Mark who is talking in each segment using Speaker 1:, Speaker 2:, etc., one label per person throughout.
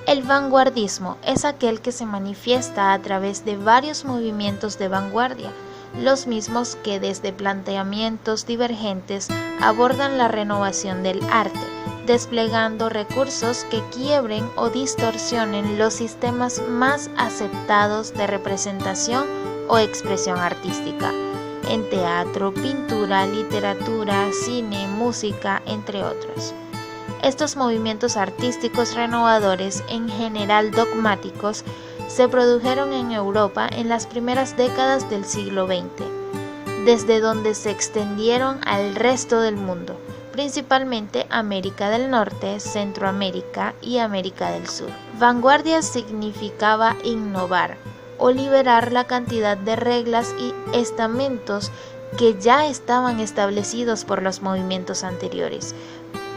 Speaker 1: El vanguardismo es aquel que se manifiesta a través de varios movimientos de vanguardia, los mismos que desde planteamientos divergentes abordan la renovación del arte, desplegando recursos que quiebren o distorsionen los sistemas más aceptados de representación o expresión artística, en teatro, pintura, literatura, cine, música, entre otros. Estos movimientos artísticos renovadores, en general dogmáticos, se produjeron en Europa en las primeras décadas del siglo XX, desde donde se extendieron al resto del mundo, principalmente América del Norte, Centroamérica y América del Sur. Vanguardia significaba innovar o liberar la cantidad de reglas y estamentos que ya estaban establecidos por los movimientos anteriores.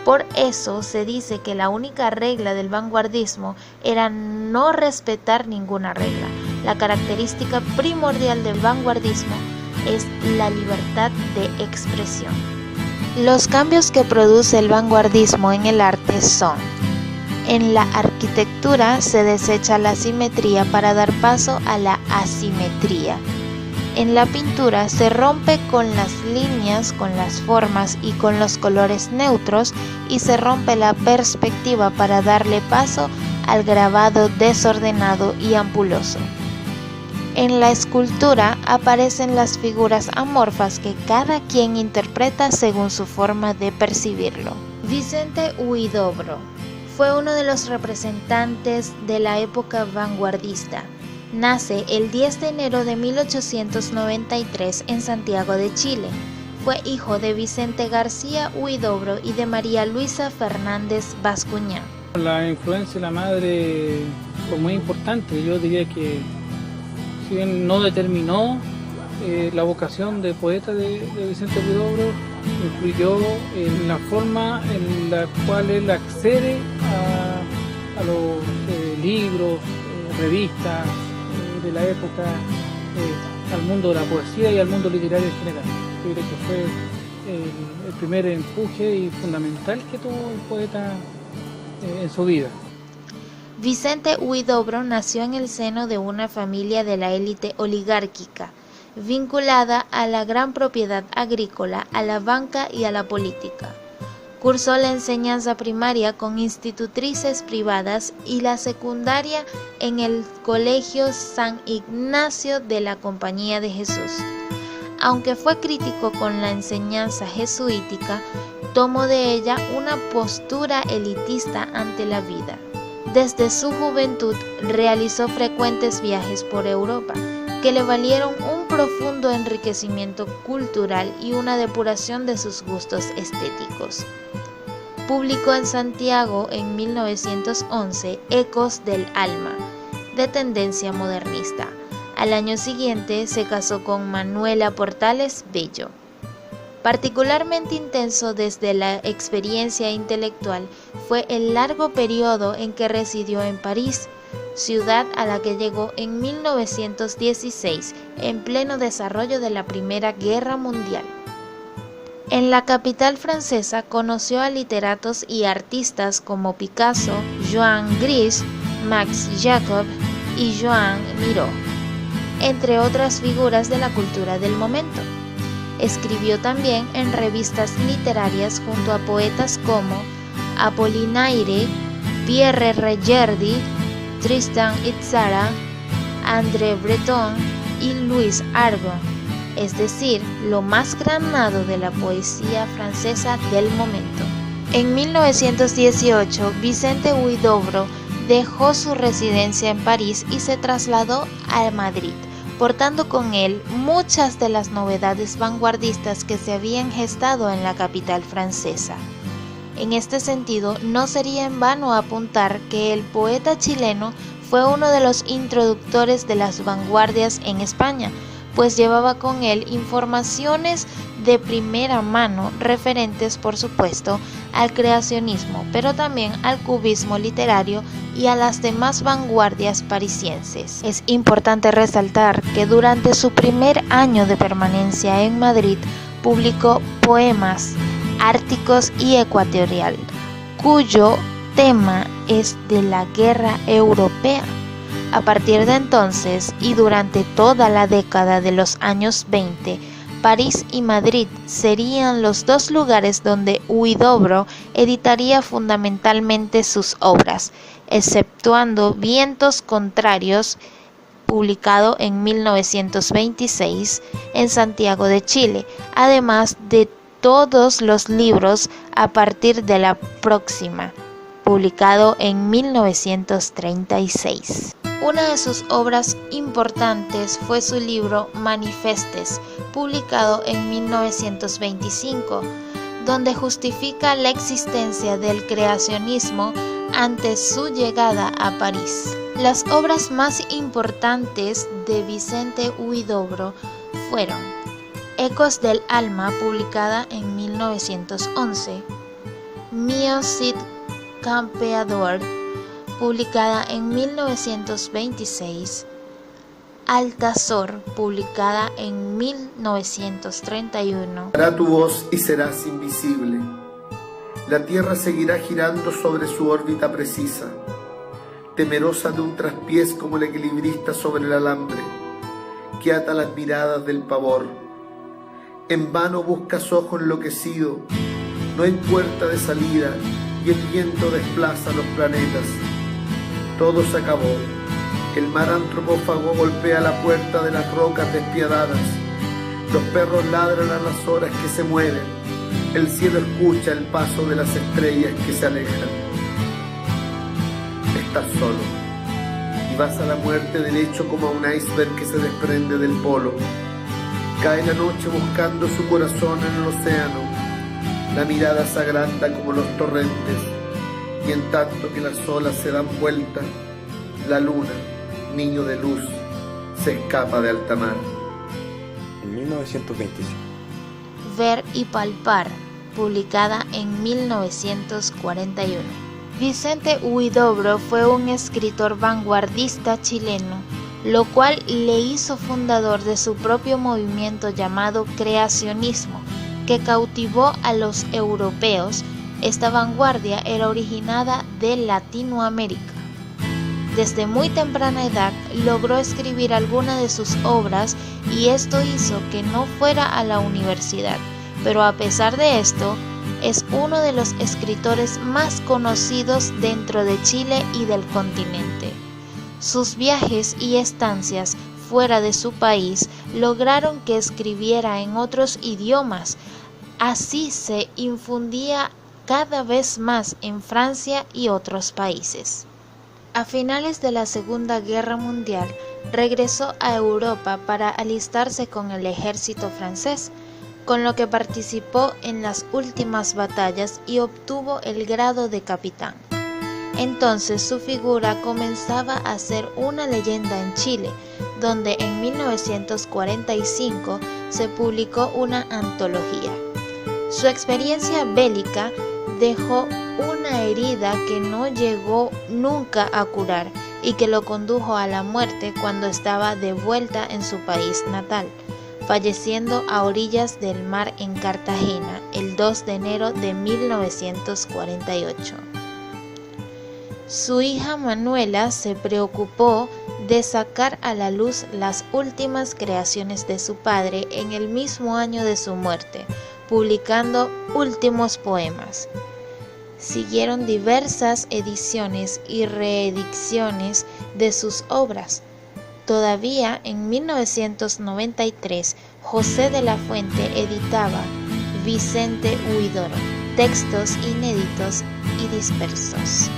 Speaker 1: Por eso se dice que la única regla del vanguardismo era no respetar ninguna regla. La característica primordial del vanguardismo es la libertad de expresión. Los cambios que produce el vanguardismo en el arte son: en la arquitectura se desecha la simetría para dar paso a la asimetría. En la pintura se rompe con las líneas, con las formas y con los colores neutros y se rompe la perspectiva para darle paso al grabado desordenado y ampuloso. En la escultura aparecen las figuras amorfas que cada quien interpreta según su forma de percibirlo. Vicente Huidobro fue uno de los representantes de la época vanguardista. Nace el 10 de enero de 1893 en Santiago de Chile. Fue hijo de Vicente García Huidobro y de María Luisa Fernández Bascuñán.
Speaker 2: La influencia de la madre fue muy importante. Yo diría que si bien no determinó la vocación de poeta de Vicente Huidobro, influyó en la forma en la cual él accede a los libros, revistas de la época, al mundo de la poesía y al mundo literario en general. Yo creo que fue el primer empuje y fundamental que tuvo el poeta en su vida.
Speaker 1: Vicente Huidobro nació en el seno de una familia de la élite oligárquica, vinculada a la gran propiedad agrícola, a la banca y a la política. Cursó la enseñanza primaria con institutrices privadas y la secundaria en el Colegio San Ignacio de la Compañía de Jesús. Aunque fue crítico con la enseñanza jesuítica, tomó de ella una postura elitista ante la vida. Desde su juventud realizó frecuentes viajes por Europa, que le valieron un profundo enriquecimiento cultural y una depuración de sus gustos estéticos. Publicó en Santiago en 1911 Ecos del Alma, de tendencia modernista. Al año siguiente se casó con Manuela Portales Bello. Particularmente intenso desde la experiencia intelectual fue el largo periodo en que residió en París, ciudad a la que llegó en 1916, en pleno desarrollo de la Primera Guerra Mundial. En la capital francesa conoció a literatos y artistas como Picasso, Joan Gris, Max Jacob y Joan Miró, entre otras figuras de la cultura del momento. Escribió también en revistas literarias junto a poetas como Apollinaire, Pierre Regerdy, Tristan Itzara, André Breton y Louis Aragon, es decir, lo más granado de la poesía francesa del momento. En 1918, Vicente Huidobro dejó su residencia en París y se trasladó a Madrid, portando con él muchas de las novedades vanguardistas que se habían gestado en la capital francesa. En este sentido, no sería en vano apuntar que el poeta chileno fue uno de los introductores de las vanguardias en España, pues llevaba con él informaciones de primera mano referentes, por supuesto, al creacionismo, pero también al cubismo literario y a las demás vanguardias parisienses. Es importante resaltar que durante su primer año de permanencia en Madrid publicó poemas Árticos y Ecuatorial, cuyo tema es de la Guerra Europea. A partir de entonces y durante toda la década de los años 20, París y Madrid serían los dos lugares donde Huidobro editaría fundamentalmente sus obras, exceptuando Vientos Contrarios, publicado en 1926 en Santiago de Chile, además de todos los libros a partir de la próxima, publicado en 1936. Una de sus obras importantes fue su libro Manifestes, publicado en 1925, donde justifica la existencia del creacionismo antes su llegada a París. Las obras más importantes de Vicente Huidobro fueron Ecos del Alma, publicada en 1911, Mio Cid Campeador, publicada en 1926, Altazor, publicada en 1931.
Speaker 3: Hará tu voz y serás invisible. La tierra seguirá girando sobre su órbita precisa, temerosa de un traspiés como el equilibrista sobre el alambre, que ata las miradas del pavor. En vano buscas ojo enloquecido, no hay puerta de salida y el viento desplaza los planetas. Todo se acabó. El mar antropófago golpea la puerta de las rocas despiadadas. Los perros ladran a las horas que se mueven. El cielo escucha el paso de las estrellas que se alejan. Estás solo y vas a la muerte derecho como a un iceberg que se desprende del polo. Cae la noche buscando su corazón en el océano. La mirada se agranda como los torrentes, y en tanto que las olas se dan vuelta, la luna, niño de luz, se escapa de alta mar.
Speaker 4: En 1925.
Speaker 1: Ver y palpar, publicada en 1941. Vicente Huidobro fue un escritor vanguardista chileno, lo cual le hizo fundador de su propio movimiento llamado creacionismo, que cautivó a los europeos. Esta vanguardia era originada de Latinoamérica. Desde muy temprana edad logró escribir algunas de sus obras y esto hizo que no fuera a la universidad, pero a pesar de esto, es uno de los escritores más conocidos dentro de Chile y del continente. Sus viajes y estancias fuera de su país lograron que escribiera en otros idiomas. Así se infundía cada vez más en Francia y otros países. A finales de la Segunda Guerra Mundial, regresó a Europa para alistarse con el ejército francés, con lo que participó en las últimas batallas y obtuvo el grado de capitán. Entonces su figura comenzaba a ser una leyenda en Chile, donde en 1945 se publicó una antología. Su experiencia bélica dejó una herida que no llegó nunca a curar y que lo condujo a la muerte cuando estaba de vuelta en su país natal, falleciendo a orillas del mar en Cartagena el 2 de enero de 1948. Su hija Manuela se preocupó de sacar a la luz las últimas creaciones de su padre en el mismo año de su muerte, publicando Últimos Poemas. Siguieron diversas ediciones y reediciones de sus obras. Todavía en 1993, José de la Fuente editaba Vicente Huidobro, textos inéditos y dispersos.